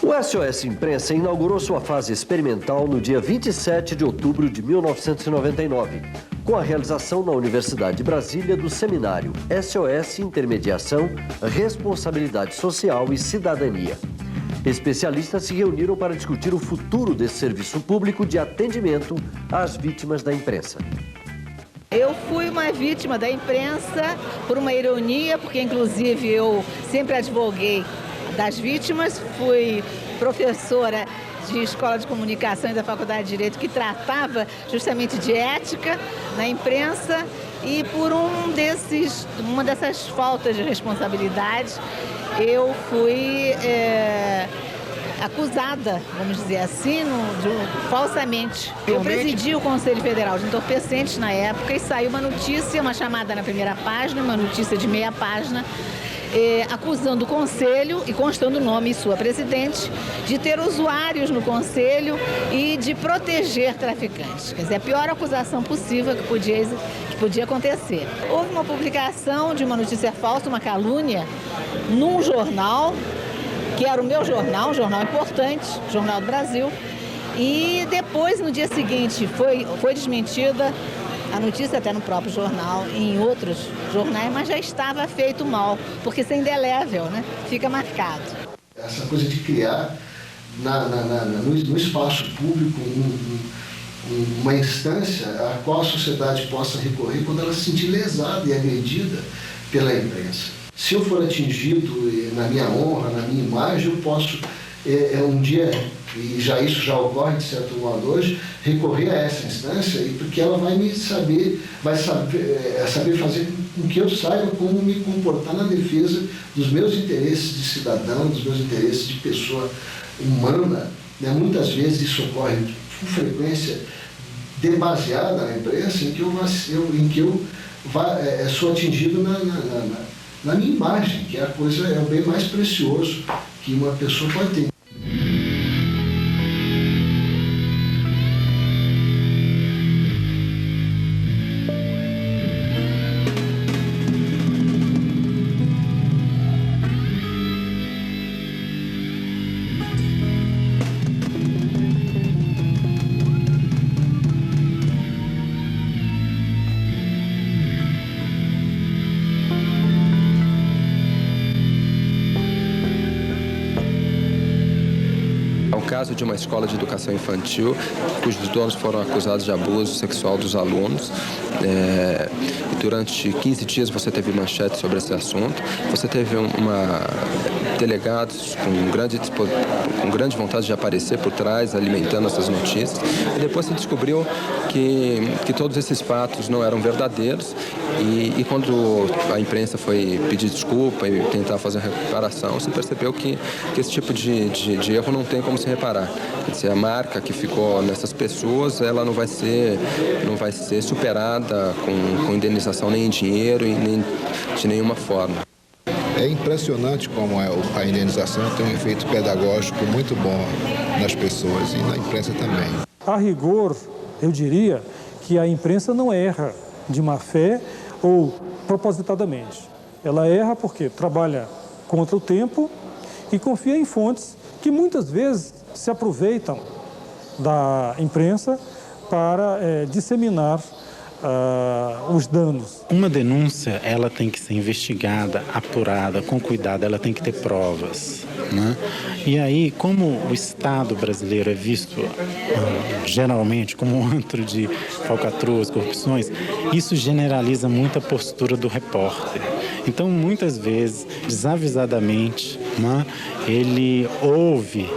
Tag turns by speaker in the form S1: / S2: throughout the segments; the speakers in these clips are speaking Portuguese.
S1: O SOS Imprensa inaugurou sua fase experimental no dia 27 de outubro de 1999, com a realização na Universidade de Brasília do seminário SOS Intermediação, Responsabilidade Social e Cidadania. Especialistas se reuniram para discutir o futuro desse serviço público de atendimento às vítimas da imprensa.
S2: Eu fui uma vítima da imprensa por uma ironia, porque inclusive eu sempre advoguei das vítimas, fui professora de Escola de Comunicação e da Faculdade de Direito que tratava justamente de ética na imprensa e por uma dessas faltas de responsabilidade eu fui acusada, vamos dizer assim, falsamente. Eu presidi o Conselho Federal de Entorpecentes na época e saiu uma notícia, uma chamada na primeira página, uma notícia de meia página, acusando o Conselho e constando o nome e sua presidente de ter usuários no Conselho e de proteger traficantes. Quer dizer, a pior acusação possível que podia acontecer. Houve uma publicação de uma notícia falsa, uma calúnia, num jornal, que era o meu jornal, um jornal importante, Jornal do Brasil, e depois, no dia seguinte, foi desmentida a notícia até no próprio jornal e em outros jornais, mas já estava feito mal, porque isso é indelével, né? Fica marcado.
S3: Essa coisa de criar no espaço público uma instância a qual a sociedade possa recorrer quando ela se sentir lesada e agredida pela imprensa. Se eu for atingido na minha honra, na minha imagem, eu posso um dia, e isso já ocorre de certo modo hoje, recorrer a essa instância, e porque ela vai saber fazer com que eu saiba como me comportar na defesa dos meus interesses de cidadão, dos meus interesses de pessoa humana. Né? Muitas vezes isso ocorre com frequência demasiada na imprensa, em que eu sou atingido na minha imagem, que é o bem mais precioso que uma pessoa pode ter.
S4: Caso de uma escola de educação infantil, cujos donos foram acusados de abuso sexual dos alunos. E durante 15 dias você teve manchete sobre esse assunto. Você teve delegados com grande vontade de aparecer por trás, alimentando essas notícias. E depois se descobriu que todos esses fatos não eram verdadeiros. E quando a imprensa foi pedir desculpa e tentar fazer uma reparação, se percebeu que esse tipo de erro não tem como se reparar. Quer dizer, a marca que ficou nessas pessoas, ela não vai ser superada com indenização nem em dinheiro e nem de nenhuma forma.
S5: É impressionante como a indenização tem um efeito pedagógico muito bom nas pessoas e na imprensa também.
S6: A rigor, eu diria que a imprensa não erra de má fé ou propositadamente. Ela erra porque trabalha contra o tempo e confia em fontes que muitas vezes se aproveitam da imprensa para disseminar os danos.
S7: Uma denúncia, ela tem que ser investigada, apurada, com cuidado, ela tem que ter provas, né? E aí, como o Estado brasileiro é visto geralmente como um antro de falcatruas, corrupções, isso generaliza muito a postura do repórter. Então, muitas vezes, desavisadamente, né, ele ouve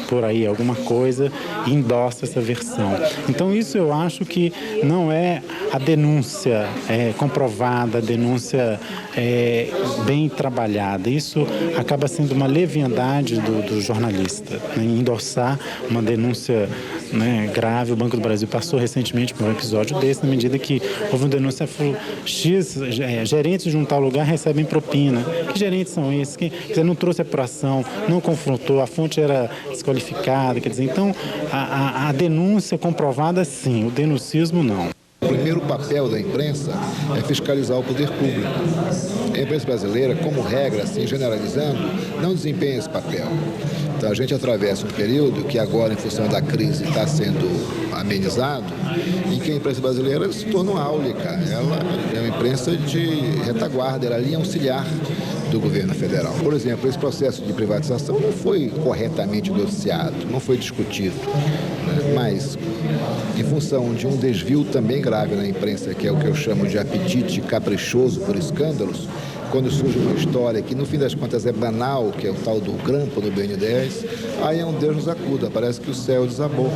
S7: por aí alguma coisa e endossa essa versão. Então isso eu acho que não é a denúncia comprovada, a denúncia bem trabalhada. Isso acaba sendo uma leviandade do jornalista, né, endossar uma denúncia, né, grave. O Banco do Brasil passou recentemente por um episódio desse, na medida que houve uma denúncia X, gerentes de um tal lugar recebem propina. Que gerentes são esses? Quer dizer, não trouxe apuração, não confrontou, a fonte era desqualificada. Quer dizer, então, a denúncia comprovada, sim, o denuncismo, não.
S5: O primeiro papel da imprensa é fiscalizar o poder público. A imprensa brasileira, como regra, assim, generalizando, não desempenha esse papel. Então, a gente atravessa um período que agora, em função da crise, está sendo amenizado, em que a imprensa brasileira se tornou áulica. Ela é uma imprensa de retaguarda, ela é linha auxiliar do governo federal. Por exemplo, esse processo de privatização não foi corretamente noticiado, não foi discutido, né? Mas, em função de um desvio também grave na imprensa, que é o que eu chamo de apetite caprichoso por escândalos, quando surge uma história que, no fim das contas, é banal, que é o tal do grampo do BN10, aí é um Deus nos acuda, parece que o céu desabou.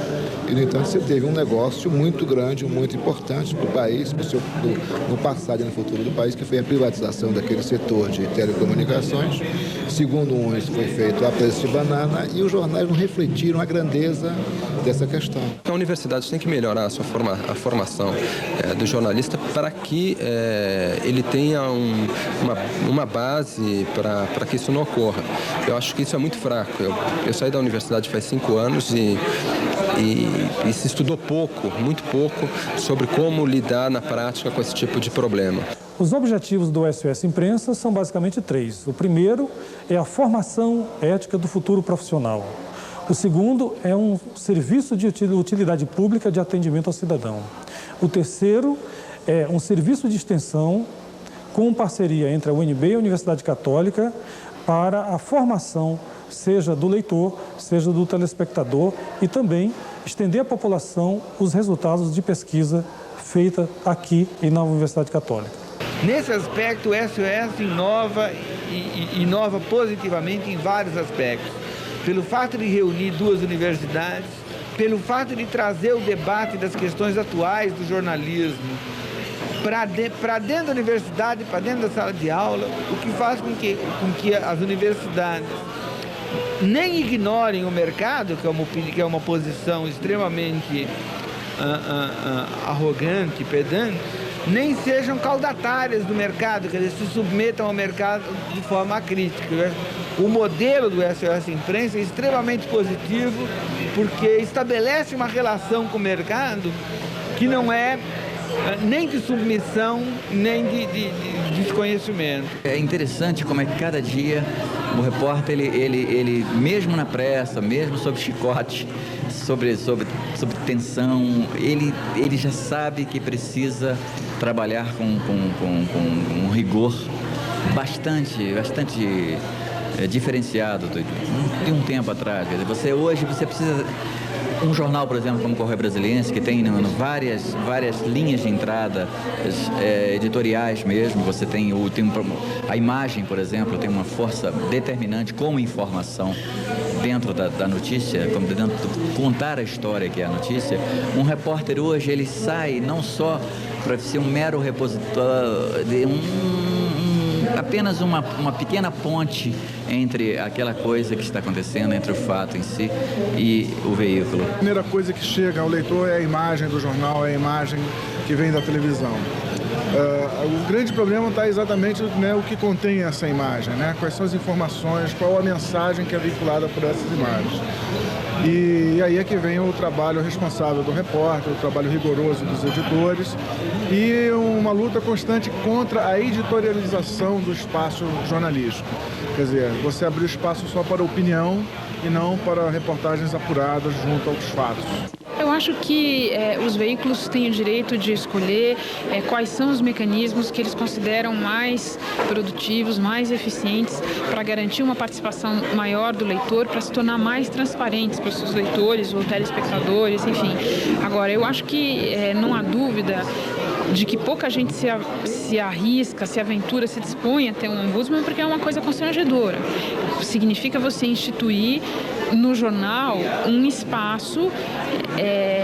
S5: E, no entanto, você teve um negócio muito grande, muito importante para o país, no passado e no futuro do país, que foi a privatização daquele setor de telecomunicações. Segundo isso foi feito a preço de banana e os jornais não refletiram a grandeza dessa questão.
S4: A universidade tem que melhorar a formação do jornalista para que ele tenha uma base para que isso não ocorra. Eu acho que isso é muito fraco. Eu saí da universidade faz 5 anos e se estudou pouco, muito pouco, sobre como lidar na prática com esse tipo de problema.
S6: Os objetivos do SOS Imprensa são basicamente 3. O primeiro é a formação ética do futuro profissional. O segundo é um serviço de utilidade pública de atendimento ao cidadão. O terceiro é um serviço de extensão com parceria entre a UNB e a Universidade Católica para a formação, seja do leitor, seja do telespectador, e também estender à população os resultados de pesquisa feita aqui e na Universidade Católica.
S8: Nesse aspecto, o SOS inova positivamente em vários aspectos. Pelo fato de reunir 2 universidades, pelo fato de trazer o debate das questões atuais do jornalismo para dentro da universidade, para dentro da sala de aula, o que faz com que as universidades nem ignorem o mercado, que é uma posição extremamente arrogante, pedante, nem sejam caudatárias do mercado, que eles se submetam ao mercado de forma crítica. O modelo do SOS Imprensa é extremamente positivo, porque estabelece uma relação com o mercado que não é nem de submissão, nem de desconhecimento.
S9: É interessante como é que cada dia o repórter, ele mesmo na pressa, mesmo sob chicote, sobre tensão, ele já sabe que precisa trabalhar com um rigor bastante diferenciado de um tempo atrás. Quer dizer, hoje você precisa... Um jornal, por exemplo, como o Correio Brasiliense, que tem várias linhas de entrada editoriais mesmo, você tem a imagem, por exemplo, tem uma força determinante como informação dentro da notícia, como dentro contar a história que é a notícia. Um repórter hoje, ele sai não só para ser um mero repositório, apenas uma pequena ponte entre aquela coisa que está acontecendo, entre o fato em si e o veículo.
S10: A primeira coisa que chega ao leitor é a imagem do jornal, é a imagem que vem da televisão. O grande problema está exatamente o que contém essa imagem, quais são as informações, qual a mensagem que é veiculada por essas imagens. E aí é que vem o trabalho responsável do repórter, o trabalho rigoroso dos editores e uma luta constante contra a editorialização do espaço jornalístico. Quer dizer, você abrir espaço só para opinião e não para reportagens apuradas junto aos fatos.
S11: Eu acho que os veículos têm o direito de escolher quais são os mecanismos que eles consideram mais produtivos, mais eficientes para garantir uma participação maior do leitor, para se tornar mais transparentes para os seus leitores ou telespectadores, enfim. Agora, eu acho que não há dúvida de que pouca gente se arrisca, se aventura, se dispõe a ter um ombudsman, porque é uma coisa constrangedora. Significa você instituir no jornal um espaço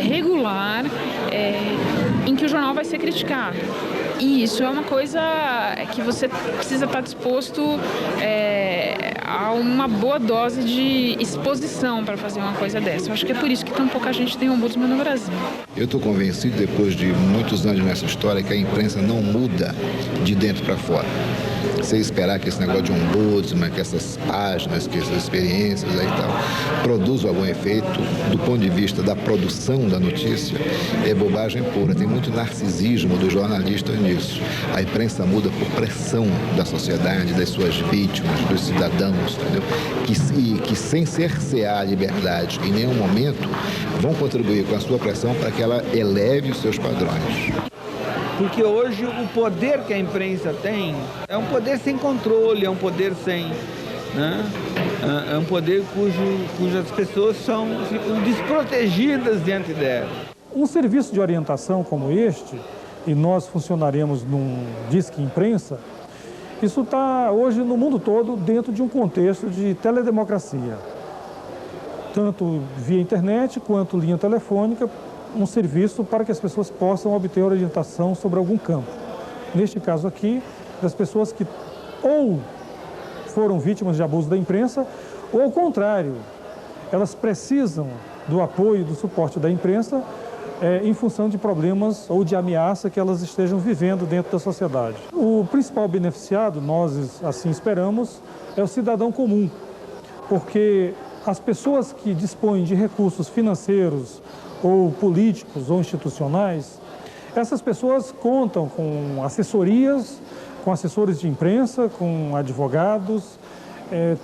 S11: regular em que o jornal vai ser criticado. E isso é uma coisa que você precisa estar disposto há uma boa dose de exposição para fazer uma coisa dessa. Eu acho que é por isso que tão pouca gente tem ombudsman no Brasil.
S5: Eu estou convencido, depois de muitos anos nessa história, que a imprensa não muda de dentro para fora. Você esperar que esse negócio de ombudsman, que essas páginas, que essas experiências aí e tal, produzam algum efeito do ponto de vista da produção da notícia, é bobagem pura. Tem muito narcisismo dos jornalistas nisso. A imprensa muda por pressão da sociedade, das suas vítimas, dos cidadãos, entendeu? Que sem cercear a liberdade em nenhum momento vão contribuir com a sua pressão para que ela eleve os seus padrões.
S8: Porque hoje o poder que a imprensa tem é um poder sem controle, é um poder sem... né? É um poder cujas pessoas ficam desprotegidas diante dela.
S6: Um serviço de orientação como este, e nós funcionaremos num Disque Imprensa, isso está hoje no mundo todo dentro de um contexto de teledemocracia. Tanto via internet quanto linha telefônica, um serviço para que as pessoas possam obter orientação sobre algum campo. Neste caso aqui, das pessoas que ou foram vítimas de abuso da imprensa, ou ao contrário, elas precisam do apoio e do suporte da imprensa em função de problemas ou de ameaça que elas estejam vivendo dentro da sociedade. O principal beneficiado, nós assim esperamos, é o cidadão comum, porque as pessoas que dispõem de recursos financeiros ou políticos ou institucionais, essas pessoas contam com assessorias, com assessores de imprensa, com advogados,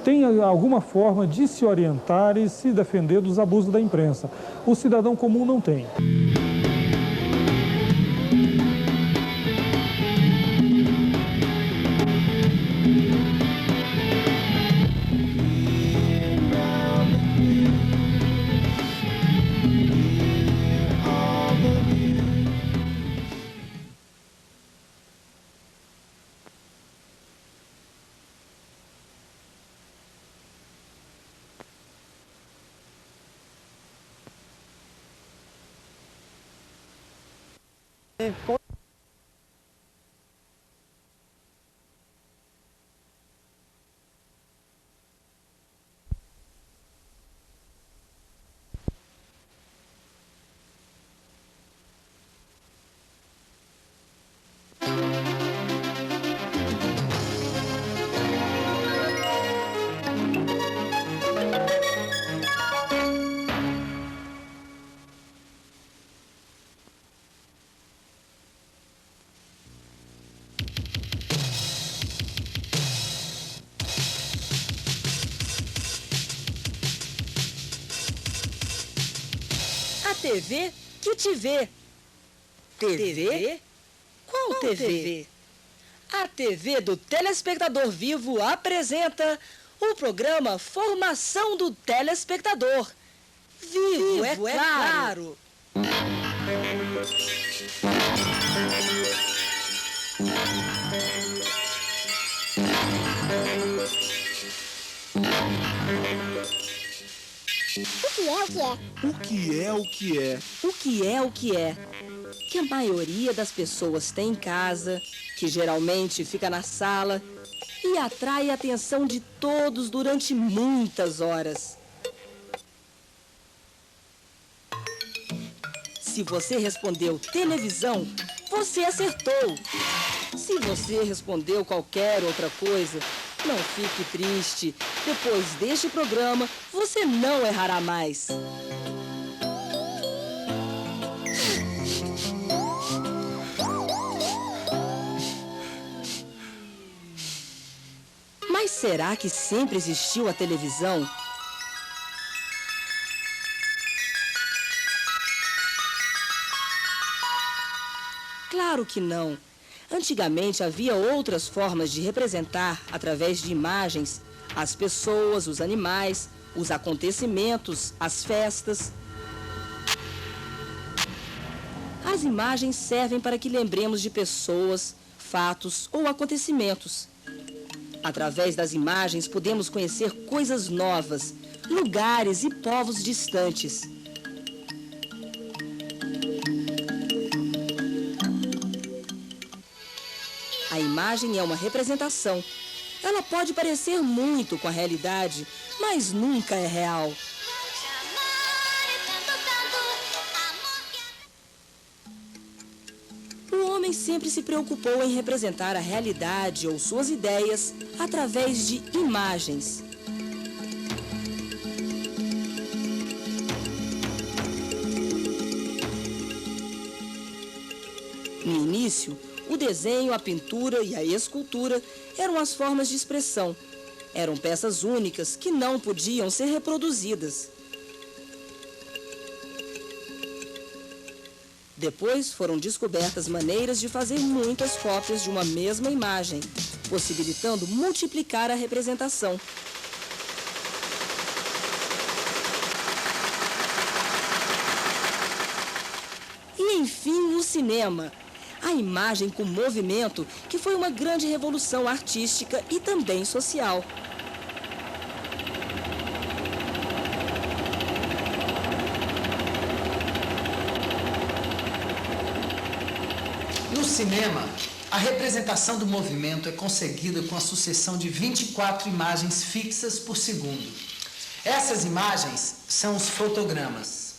S6: têm alguma forma de se orientar e se defender dos abusos da imprensa. O cidadão comum não tem.
S12: TV que te vê. TV? Qual TV? A TV do Telespectador Vivo apresenta o programa Formação do Telespectador. Vivo, é claro.
S13: O que é o que é?
S12: O que é o que é? Que a maioria das pessoas tem em casa, que geralmente fica na sala e atrai a atenção de todos durante muitas horas. Se você respondeu televisão, você acertou. Se você respondeu qualquer outra coisa, não fique triste. Depois deste programa, você não errará mais. Mas será que sempre existiu a televisão? Claro que não. Antigamente havia outras formas de representar, através de imagens, as pessoas, os animais, os acontecimentos, as festas. As imagens servem para que lembremos de pessoas, fatos ou acontecimentos. Através das imagens podemos conhecer coisas novas, lugares e povos distantes. A imagem é uma representação Ela pode parecer muito com a realidade, mas nunca é real. O homem sempre se preocupou em representar a realidade ou suas ideias através de imagens. No início, o desenho, a pintura e a escultura eram as formas de expressão. Eram peças únicas que não podiam ser reproduzidas. Depois foram descobertas maneiras de fazer muitas cópias de uma mesma imagem, possibilitando multiplicar a representação. E, enfim, o cinema. A imagem com movimento, que foi uma grande revolução artística e também social.
S14: No cinema, a representação do movimento é conseguida com a sucessão de 24 imagens fixas por segundo. Essas imagens são os fotogramas.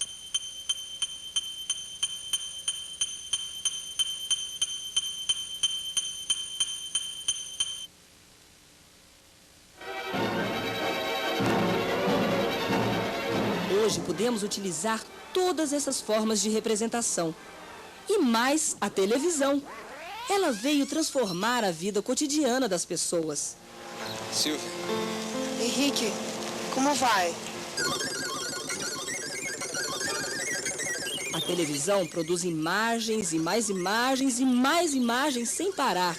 S12: Hoje podemos utilizar todas essas formas de representação. E mais a televisão. Ela veio transformar a vida cotidiana das pessoas.
S15: Silvia.
S16: Henrique, como vai?
S12: A televisão produz imagens e mais imagens e mais imagens sem parar.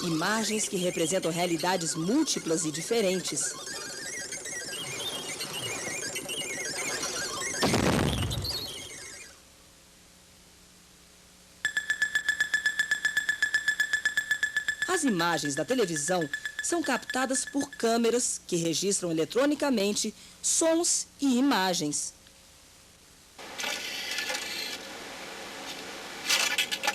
S12: Imagens que representam realidades múltiplas e diferentes. As imagens da televisão são captadas por câmeras que registram eletronicamente sons e imagens.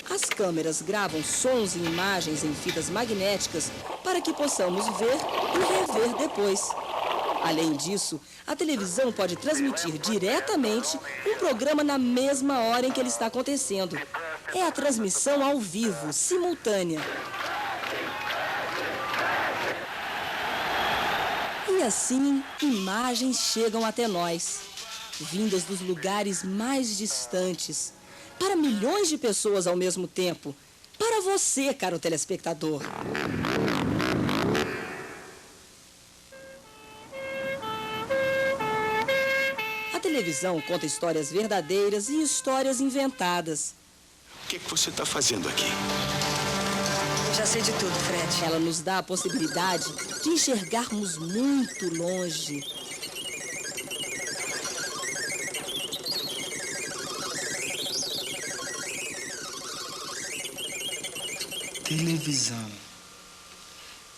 S12: As câmeras gravam sons e imagens em fitas magnéticas para que possamos ver e rever depois. Além disso, a televisão pode transmitir diretamente um programa na mesma hora em que ele está acontecendo. É a transmissão ao vivo, simultânea. E assim, imagens chegam até nós, vindas dos lugares mais distantes, para milhões de pessoas ao mesmo tempo, para você, caro telespectador. A televisão conta histórias verdadeiras e histórias inventadas.
S15: O que você está fazendo aqui?
S16: Já sei de tudo, Fred.
S12: Ela nos dá a possibilidade de enxergarmos muito longe.
S14: Televisão.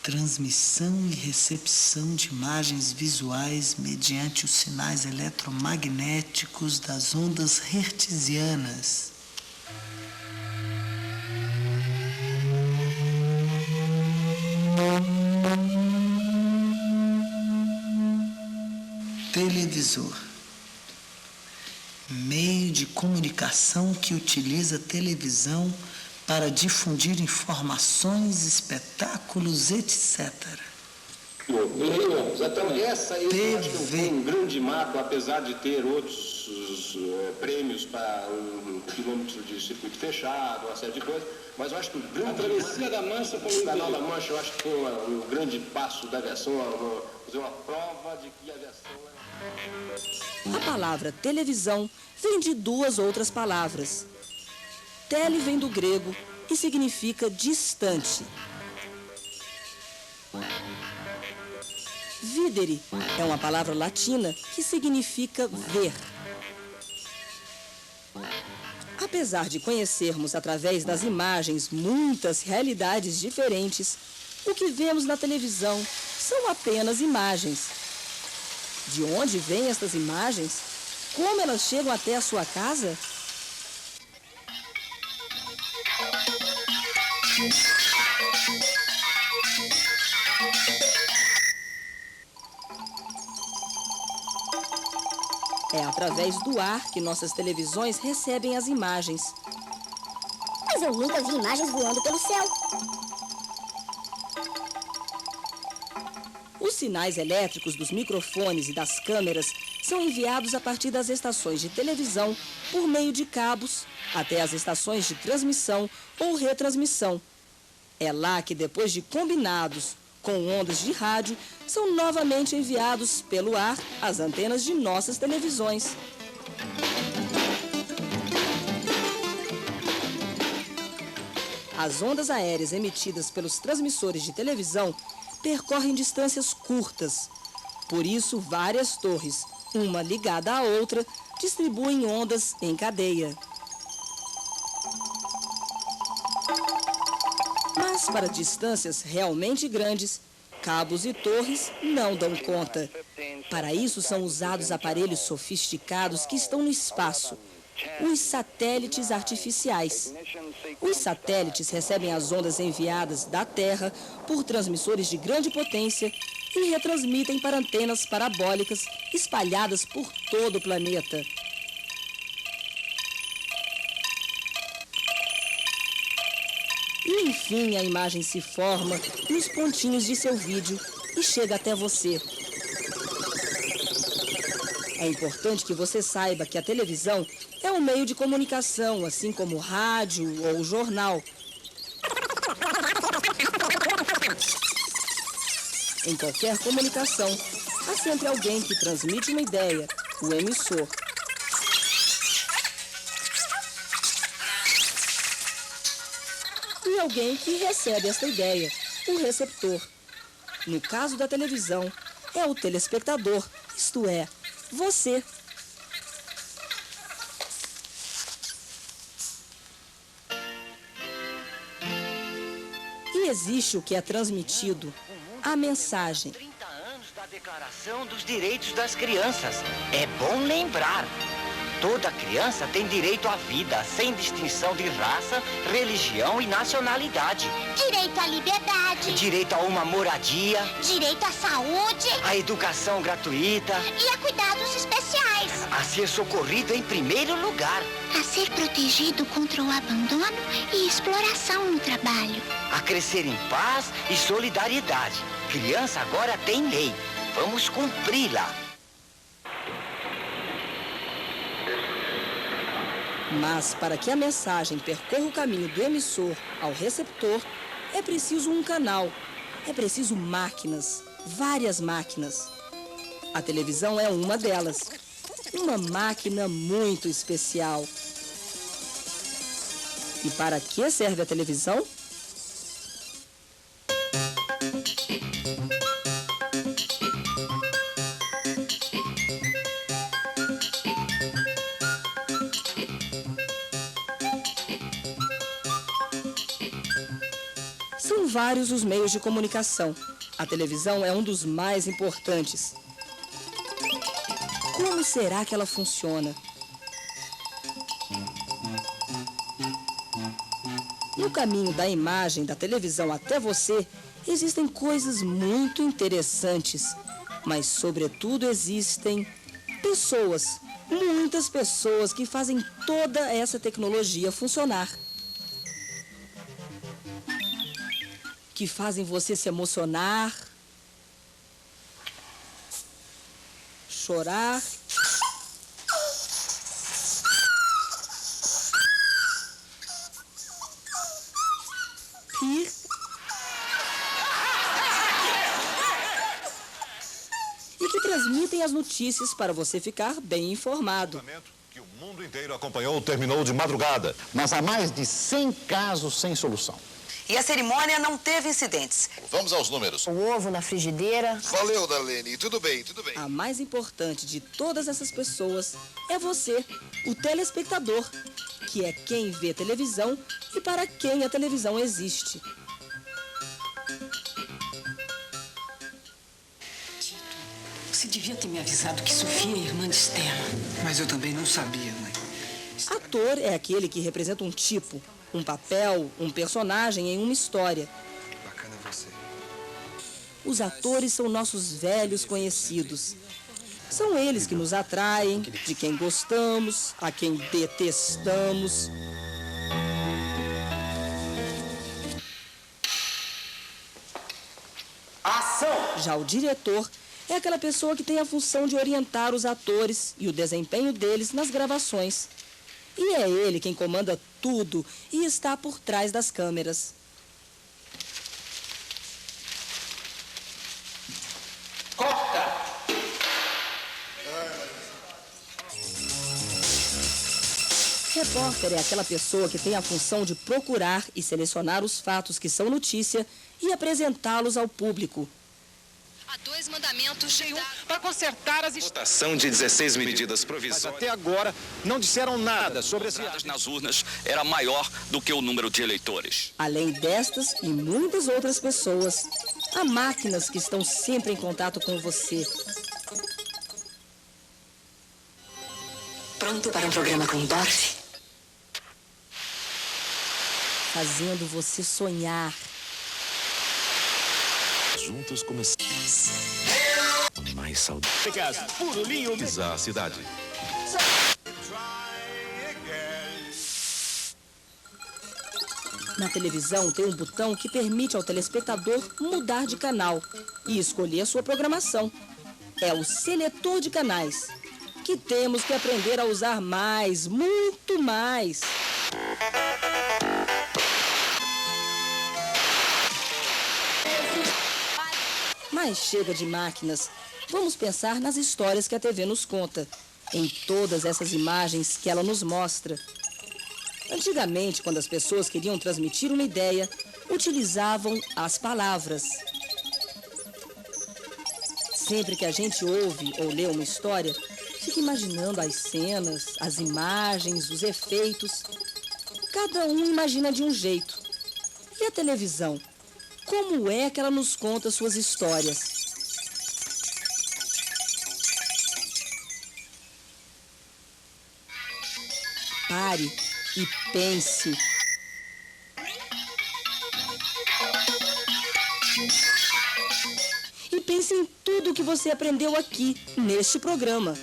S14: Transmissão e recepção de imagens visuais mediante os sinais eletromagnéticos das ondas hertzianas. Televisor. Meio de comunicação que utiliza a televisão para difundir informações, espetáculos, etc.
S17: Exatamente. Essa aí eu acho que foi um grande marco, apesar de ter outros prêmios para um quilômetro de circuito fechado, uma série de coisas, mas eu acho que o grande... A travessia da Mancha foi o Canal da Mancha, eu acho que foi um grande passo da aviação, fazer uma prova de que a aviação...
S12: A palavra televisão vem de duas outras palavras. Tele vem do grego e significa distante. Videre é uma palavra latina que significa ver. Apesar de conhecermos através das imagens muitas realidades diferentes, o que vemos na televisão são apenas imagens. De onde vêm estas imagens? Como elas chegam até a sua casa? É através do ar que nossas televisões recebem as imagens.
S18: Mas eu nunca vi imagens voando pelo céu.
S12: Os sinais elétricos dos microfones e das câmeras são enviados a partir das estações de televisão por meio de cabos até as estações de transmissão ou retransmissão. É lá que, depois de combinados com ondas de rádio, são novamente enviados pelo ar às antenas de nossas televisões. As ondas aéreas emitidas pelos transmissores de televisão percorrem distâncias curtas. Por isso, várias torres, uma ligada à outra, distribuem ondas em cadeia. Mas para distâncias realmente grandes, cabos e torres não dão conta. Para isso são usados aparelhos sofisticados que estão no espaço, os satélites artificiais. Os satélites recebem as ondas enviadas da Terra por transmissores de grande potência e retransmitem para antenas parabólicas espalhadas por todo o planeta. E enfim a imagem se forma nos pontinhos de seu vídeo e chega até você. É importante que você saiba que a televisão é um meio de comunicação, assim como o rádio ou o jornal. Em qualquer comunicação, há sempre alguém que transmite uma ideia, o emissor. E alguém que recebe esta ideia, o receptor. No caso da televisão, é o telespectador, isto é, você. E existe o que é transmitido, a mensagem.
S19: 30 anos da Declaração dos Direitos das Crianças. É bom lembrar. Toda criança tem direito à vida, sem distinção de raça, religião e nacionalidade.
S18: Direito à liberdade.
S19: Direito a uma moradia.
S18: Direito à saúde.
S19: A educação gratuita.
S18: E a cuidados especiais.
S19: A ser socorrido em primeiro lugar.
S18: A ser protegido contra o abandono e exploração no trabalho.
S19: A crescer em paz e solidariedade. Criança agora tem lei. Vamos cumpri-la.
S12: Mas, para que a mensagem percorra o caminho do emissor ao receptor, é preciso um canal, é preciso máquinas, várias máquinas. A televisão é uma delas, uma máquina muito especial. E para que serve a televisão? São vários os meios de comunicação. A televisão é um dos mais importantes. Como será que ela funciona? No caminho da imagem da televisão até você, existem coisas muito interessantes. Mas, sobretudo, existem pessoas, muitas pessoas que fazem toda essa tecnologia funcionar. Que fazem você se emocionar, chorar, rir e que transmitem as notícias para você ficar bem informado.
S20: Que o mundo inteiro acompanhou terminou de madrugada.
S21: Mas há mais de 100 casos sem solução.
S16: E a cerimônia não teve incidentes.
S20: Vamos aos números.
S16: O ovo na frigideira.
S20: Valeu, Darlene. Tudo bem, tudo bem.
S12: A mais importante de todas essas pessoas é você, o telespectador, que é quem vê televisão e para quem a televisão existe.
S14: Tito, você devia ter me avisado que Sofia é irmã de Estela.
S22: Mas eu também não sabia, mãe.
S12: Ator é aquele que representa um tipo, um papel, um personagem em uma história.
S22: Bacana você.
S12: Os atores são nossos velhos conhecidos. São eles que nos atraem, de quem gostamos, a quem detestamos.
S14: Ação!
S12: Já o diretor é aquela pessoa que tem a função de orientar os atores e o desempenho deles nas gravações. E é ele quem comanda tudo e está por trás das câmeras.
S14: Corta!
S12: Repórter é aquela pessoa que tem a função de procurar e selecionar os fatos que são notícia e apresentá-los ao público.
S1: Há 2 mandamentos de para consertar as
S2: votação de 16 medidas provisórias.
S21: Mas até agora não disseram nada sobre as
S2: entradas nas urnas era maior do que o número de eleitores.
S12: Além destas e muitas outras pessoas, há máquinas que estão sempre em contato com você.
S16: Pronto para um programa com Dorothy?
S12: Fazendo você sonhar.
S20: Juntos começamos. Mais saudável.
S21: Puro linho.
S20: A cidade.
S12: Na televisão tem um botão que permite ao telespectador mudar de canal e escolher sua programação. É o seletor de canais, que temos que aprender a usar mais, muito mais. Mas chega de máquinas. Vamos pensar nas histórias que a TV nos conta, em todas essas imagens que ela nos mostra. Antigamente, quando as pessoas queriam transmitir uma ideia, utilizavam as palavras. Sempre que a gente ouve ou lê uma história, fica imaginando as cenas, as imagens, os efeitos. Cada um imagina de um jeito. E a televisão? Como é que ela nos conta suas histórias? Pare e pense. E pense em tudo que você aprendeu aqui, neste programa.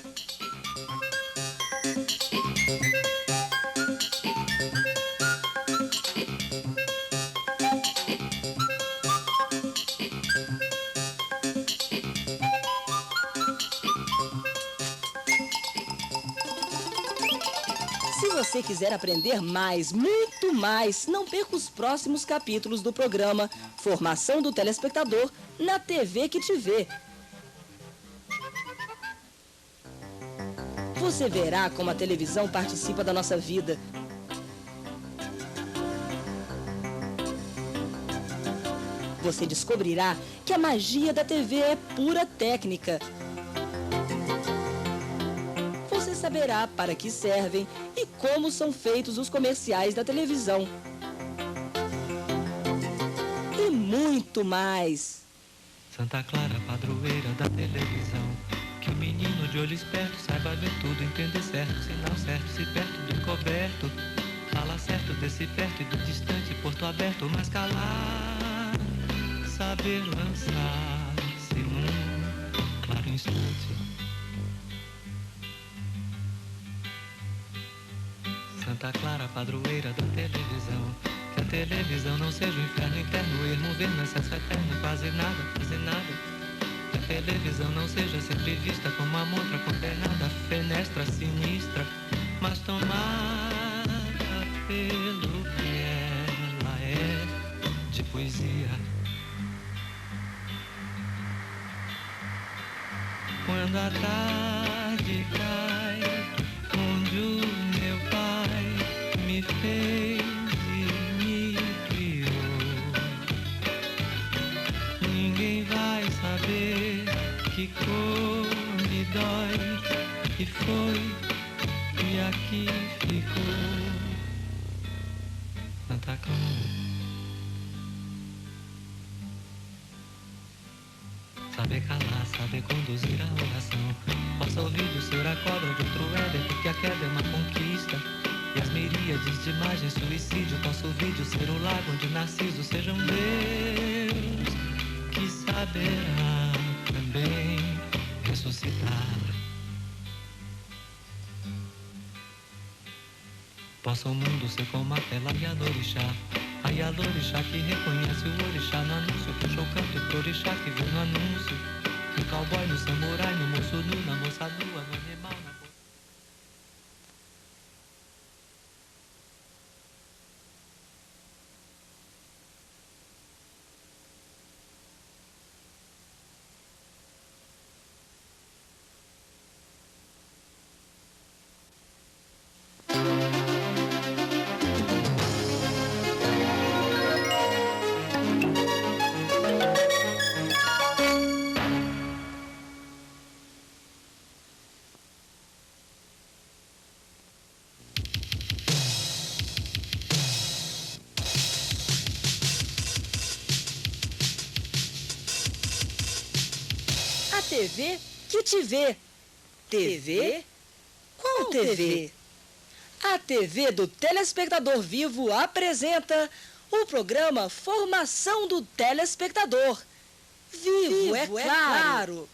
S12: Se você quiser aprender mais, muito mais, não perca os próximos capítulos do programa Formação do Telespectador na TV que te vê. Você verá como a televisão participa da nossa vida. Você descobrirá que a magia da TV é pura técnica. Você saberá para que servem e como são feitos os comerciais da televisão. E muito mais.
S23: Santa Clara, padroeira da televisão. Que o menino de olho esperto saiba ver tudo, entender certo, sinal certo, se perto do encoberto. Fala certo desse perto e do distante, porto aberto, mas calar. Saber lançar-se num claro instante. Santa Clara, padroeira da televisão. Que a televisão não seja o inferno, interno, ermo, ver no acesso eterno, quase nada, fazer nada. Que a televisão não seja sempre vista como a montra condenada, fenestra sinistra, mas tomada pelo que ela é, de poesia. Quando a tarde cai, onde o meu pai me fez e me criou, ninguém vai saber que cor me dói, que foi e aqui ficou Santa Clara. Saber calar, saber conduzir a oração. Possa ouvir do Senhor a cobra de outro Éden, porque a queda é uma conquista. E as miríades de imagens, suicídio, nosso vídeo ser o lago onde Narciso seja um Deus que saberá também ressuscitar. Possa o mundo ser como aquela Yalorixá. A Yalorixá que reconhece o orixá no anúncio. Puxa o canto pro orixá que viu no anúncio. No cowboy, no samurai, no moço nu, na moça nua, no animal, na...
S12: TV que te vê. TV? Qual TV? A TV do Telespectador Vivo apresenta o programa Formação do Telespectador. Vivo, é claro.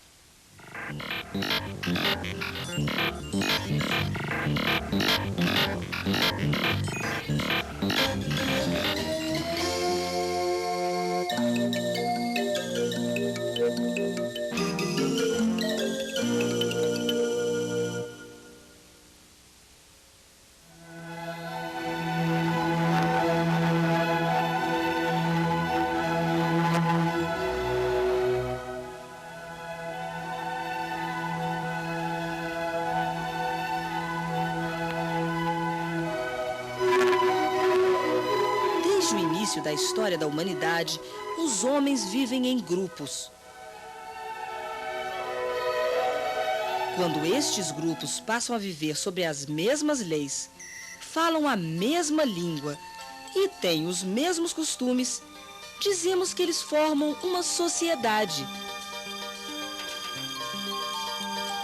S12: Da história da humanidade, os homens vivem em grupos. Quando estes grupos passam a viver sobre as mesmas leis, falam a mesma língua e têm os mesmos costumes, dizemos que eles formam uma sociedade.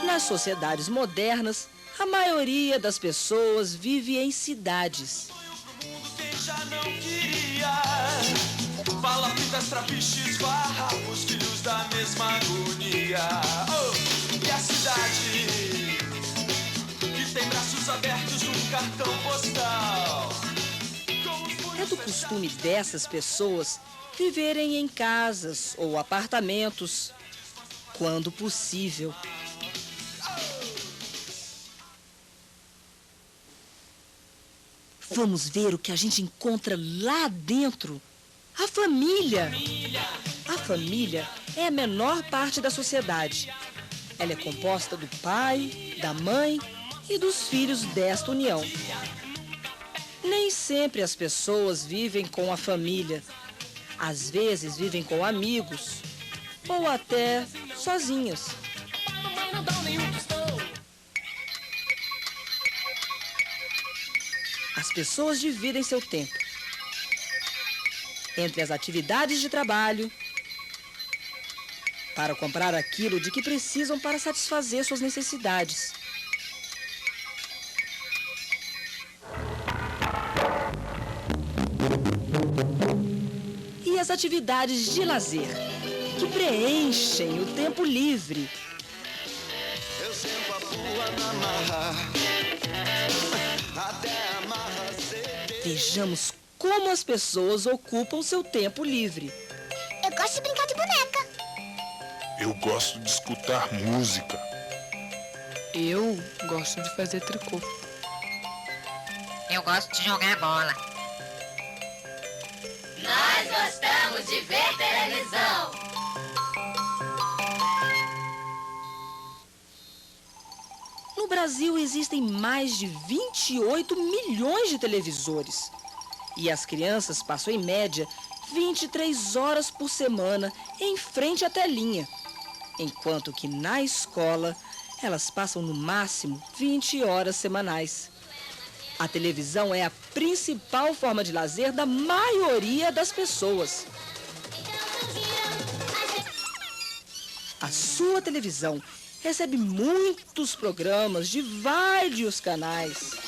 S12: Nas sociedades modernas, a maioria das pessoas vive em cidades.
S3: Já não queria palafitas, trapiches, farrapos, filhos da mesma agonia. Oh, e a cidade que tem braços abertos num cartão postal.
S12: É do costume dessas pessoas viverem em casas ou apartamentos, quando possível. Vamos ver o que a gente encontra lá dentro. A família. A família é a menor parte da sociedade. Ela é composta do pai, da mãe e dos filhos desta união. Nem sempre as pessoas vivem com a família. Às vezes vivem com amigos ou até sozinhas. As pessoas dividem seu tempo entre as atividades de trabalho, para comprar aquilo de que precisam para satisfazer suas necessidades, e as atividades de lazer, que preenchem o tempo livre.
S3: Eu sento a pua na marra, até a marra ceder.
S12: Vejamos como as pessoas ocupam seu tempo livre.
S18: Eu gosto de brincar de boneca.
S4: Eu gosto de escutar música.
S11: Eu gosto de fazer tricô.
S7: Eu gosto de jogar bola.
S1: Nós gostamos de ver televisão.
S12: No Brasil existem mais de 28 milhões de televisores. E as crianças passam, em média, 23 horas por semana em frente à telinha. Enquanto que na escola, elas passam no máximo 20 horas semanais. A televisão é a principal forma de lazer da maioria das pessoas. A sua televisão recebe muitos programas de vários canais.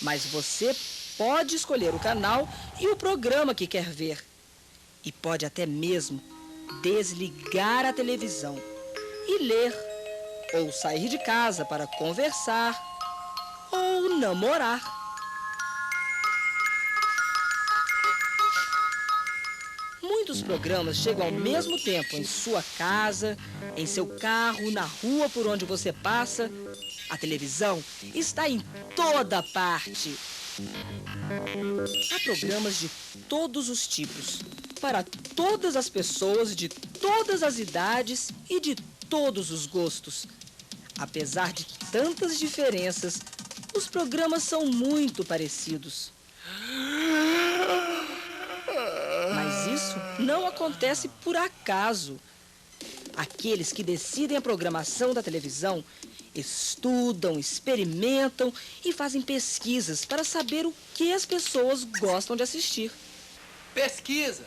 S12: Mas você pode escolher o canal e o programa que quer ver. E pode até mesmo desligar a televisão e ler ou sair de casa para conversar ou namorar. Muitos programas chegam ao mesmo tempo em sua casa, em seu carro, na rua por onde você passa. A televisão está em toda parte. Há programas de todos os tipos, para todas as pessoas, de todas as idades e de todos os gostos. Apesar de tantas diferenças, os programas são muito parecidos. Mas isso não acontece por acaso. Aqueles que decidem a programação da televisão estudam, experimentam e fazem pesquisas para saber o que as pessoas gostam de assistir.
S14: Pesquisa!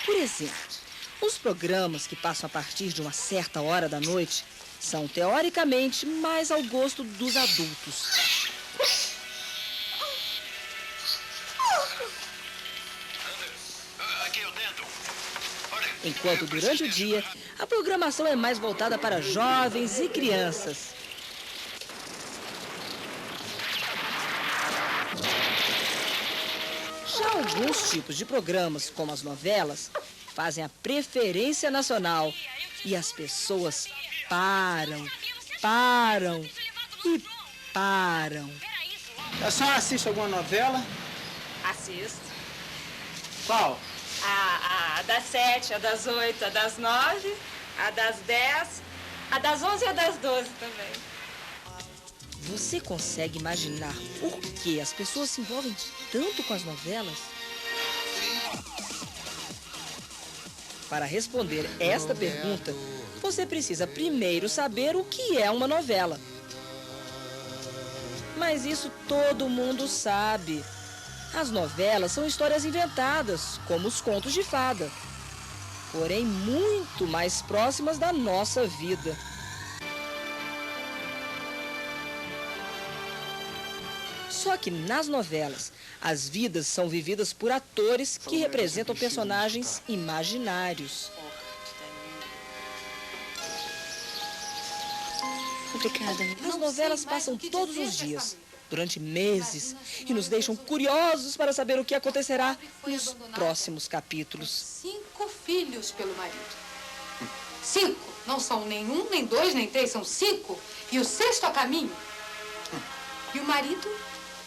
S12: Por exemplo, os programas que passam a partir de uma certa hora da noite são, teoricamente, mais ao gosto dos adultos. Enquanto durante o dia, a programação é mais voltada para jovens e crianças. Já alguns tipos de programas, como as novelas, fazem a preferência nacional. E as pessoas param.
S14: A senhora assiste alguma novela?
S5: Assisto.
S14: Qual?
S5: A das 7, a das 8, a das 9, a das 10, a das 11 e a das 12 também.
S12: Você consegue imaginar por que as pessoas se envolvem tanto com as novelas? Para responder esta pergunta, você precisa primeiro saber o que é uma novela. Mas isso todo mundo sabe. As novelas são histórias inventadas, como os contos de fada, porém muito mais próximas da nossa vida. Só que nas novelas, as vidas são vividas por atores que representam personagens imaginários.
S16: Obrigada.
S12: As novelas passam todos os dias, durante meses, e nos deixam curiosos para saber o que acontecerá nos próximos capítulos.
S1: 5 filhos pelo marido. 5. Não são nem 1, nem 2, nem 3, são 5. E o 6º a caminho. E o marido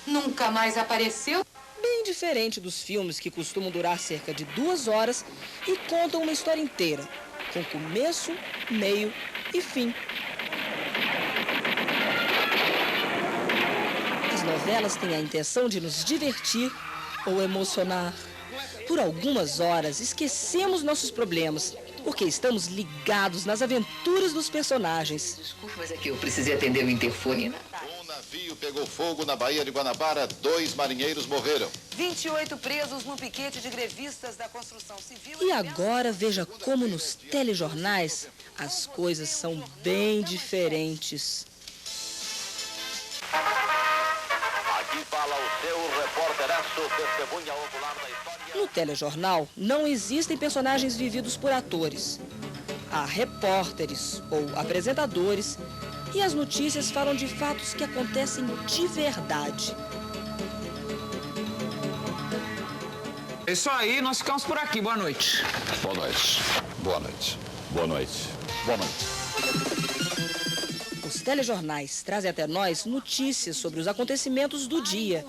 S1: nunca mais apareceu.
S12: Bem diferente dos filmes que costumam durar cerca de 2 horas e contam uma história inteira, com começo, meio e fim. As novelas têm a intenção de nos divertir ou emocionar. Por algumas horas, esquecemos nossos problemas, porque estamos ligados nas aventuras dos personagens.
S16: Desculpa, mas é que eu precisei atender o interfone.
S9: Um navio pegou fogo na Baía de Guanabara, 2 marinheiros morreram.
S1: 28 presos no piquete de grevistas da construção civil.
S12: E agora veja como nos telejornais as coisas são bem diferentes.
S17: Aqui fala o seu repórteraço, testemunha ocular da história.
S12: No telejornal, não existem personagens vividos por atores. Há repórteres ou apresentadores e as notícias falam de fatos que acontecem de verdade.
S10: É isso aí, nós ficamos por aqui. Boa noite.
S9: Boa noite. Boa noite.
S2: Boa noite.
S9: Boa noite.
S12: Os telejornais trazem até nós notícias sobre os acontecimentos do dia.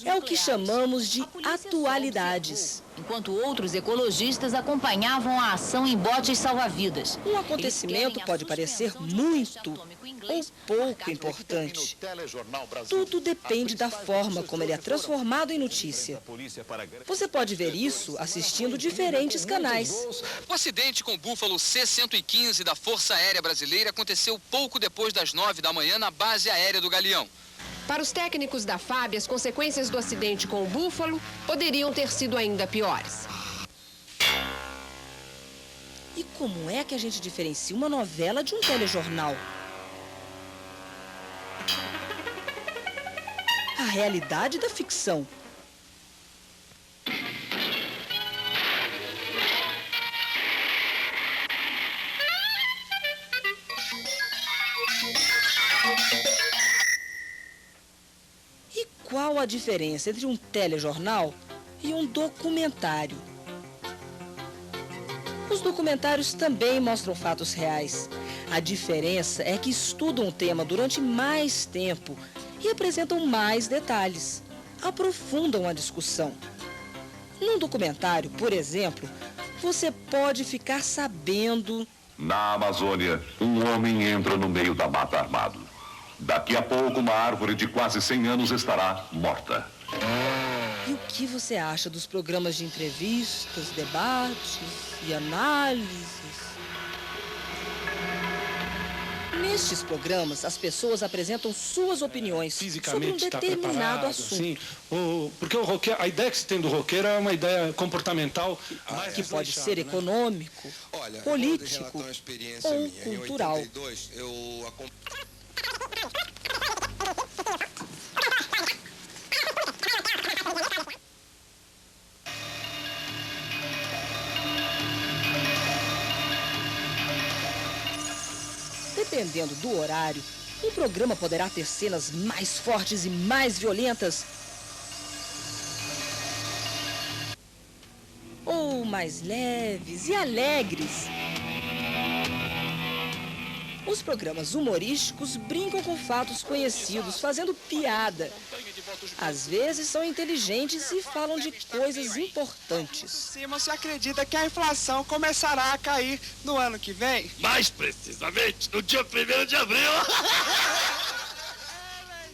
S12: É o que chamamos de atualidades.
S24: Enquanto outros ecologistas acompanhavam a ação em botes salva-vidas.
S12: Um acontecimento pode parecer muito ou pouco importante. Tudo depende da forma como ele é transformado em notícia. Você pode ver isso assistindo diferentes canais.
S25: O acidente com o Búfalo C-115 da Força Aérea Brasileira aconteceu pouco depois das 9 da manhã na base aérea do Galeão.
S1: Para os técnicos da FAB, as consequências do acidente com o Búfalo poderiam ter sido ainda piores.
S12: E como é que a gente diferencia uma novela de um telejornal? A realidade da ficção. E qual a diferença entre um telejornal e um documentário? Os documentários também mostram fatos reais. A diferença é que estudam o tema durante mais tempo e apresentam mais detalhes, aprofundam a discussão. Num documentário, por exemplo, você pode ficar sabendo...
S6: Na Amazônia, um homem entra no meio da mata armado. Daqui a pouco, uma árvore de quase 100 anos estará morta.
S12: E o que você acha dos programas de entrevistas, debates e análises? Nestes programas, as pessoas apresentam suas opiniões sobre um determinado assunto.
S17: Sim, porque o roqueiro, a ideia que se tem do roqueiro é uma ideia comportamental
S12: que pode ser econômico, político ou cultural. Dependendo do horário, um programa poderá ter cenas mais fortes e mais violentas, ou mais leves e alegres. Os programas humorísticos brincam com fatos conhecidos, fazendo piada. Às vezes são inteligentes e falam de coisas importantes.
S8: Você acredita que a inflação começará a cair no ano que vem?
S21: Mais precisamente, no dia 1º de abril.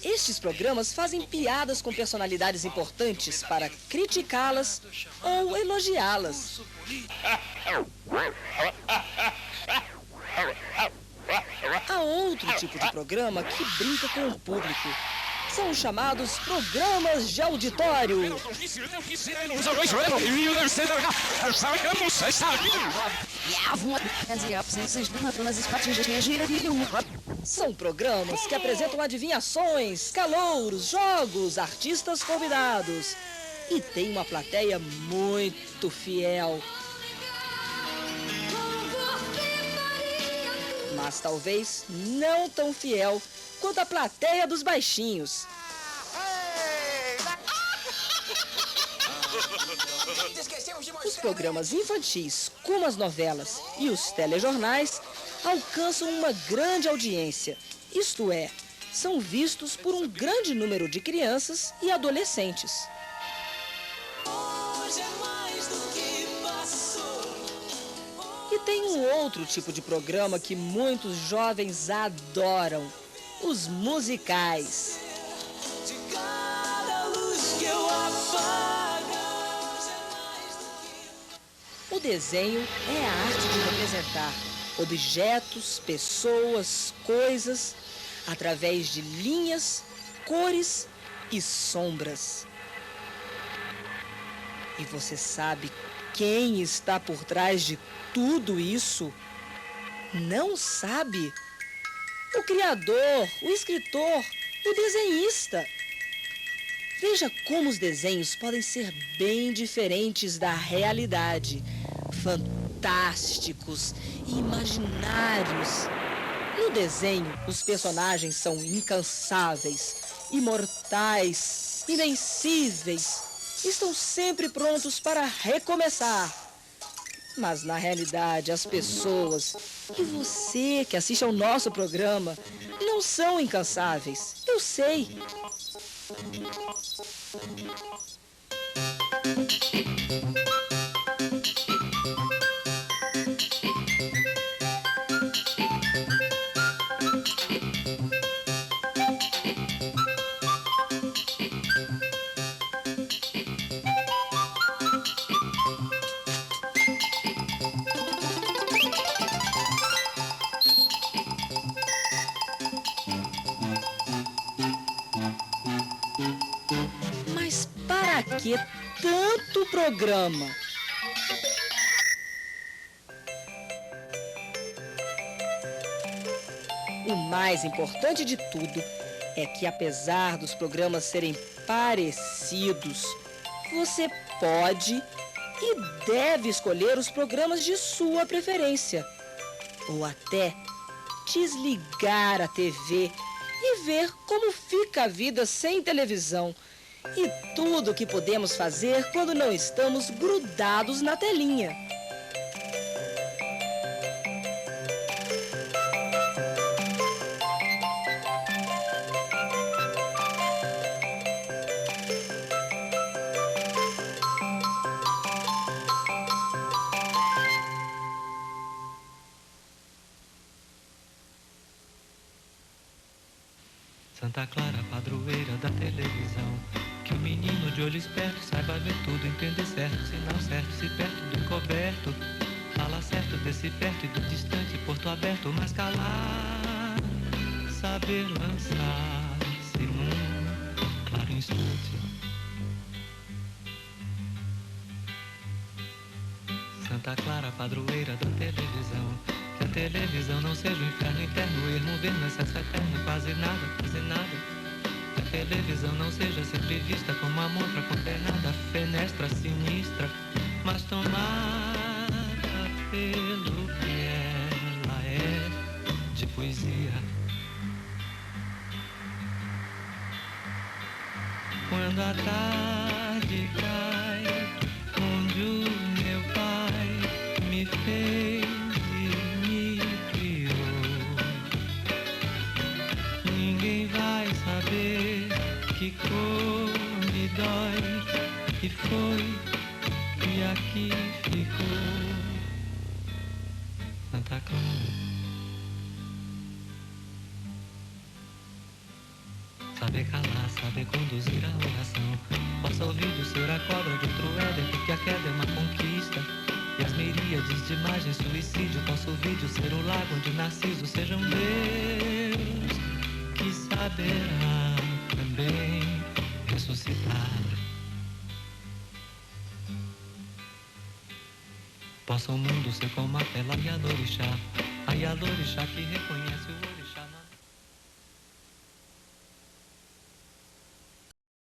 S12: Estes programas fazem piadas com personalidades importantes para criticá-las ou elogiá-las. Há outro tipo de programa que brinca com o público. São os chamados programas de auditório. São programas que apresentam adivinhações, calouros, jogos, artistas convidados. E tem uma plateia muito fiel. Mas talvez não tão fiel quanto a plateia dos baixinhos. Os programas infantis, como as novelas e os telejornais, alcançam uma grande audiência. Isto é, são vistos por um grande número de crianças e adolescentes. E tem um outro tipo de programa que muitos jovens adoram: os musicais. O desenho é a arte de representar objetos, pessoas, coisas, através de linhas, cores e sombras. E você sabe quem está por trás de tudo isso? Não sabe? O criador, o escritor, o desenhista. Veja como os desenhos podem ser bem diferentes da realidade, fantásticos e imaginários. No desenho, os personagens são incansáveis, imortais, invencíveis, estão sempre prontos para recomeçar. Mas, na realidade, as pessoas e você que assiste ao nosso programa não são incansáveis. Eu sei. Mas para que tanto programa? O mais importante de tudo é que, apesar dos programas serem parecidos, você pode e deve escolher os programas de sua preferência. Ou até desligar a TV ver como fica a vida sem televisão e tudo o que podemos fazer quando não estamos grudados na telinha.
S23: Santa Clara, padroeira da televisão, que o menino de olho esperto saiba ver tudo, entender certo, sinal certo, se perto do encoberto, fala certo desse perto e do distante, porto aberto, mas calar, saber lançar-se num claro instante. Santa Clara, padroeira da televisão, que a televisão não seja um inferno interno, ermo, verno, excesso eterno, quase nada, quase nada. Que a televisão não seja sempre vista como uma montra condenada, fenestra sinistra, mas tomada pelo que ela é, de poesia. Quando a tarde cai, onde o meu pai me fez e me criou, ninguém vai saber que cor me dói, e foi, e aqui ficou Santa Clara. Saber calar, saber conduzir a oração, possa ouvir do ser a cobra de outro Éden, porque a queda é uma conquista. E as miríades de imagens, suicídio, possa o vídeo ser o lago onde Narciso seja um Deus que saberá também ressuscitar. Possa o mundo ser como a tela Ialorixá, a Ialorixá que reconhece o olho.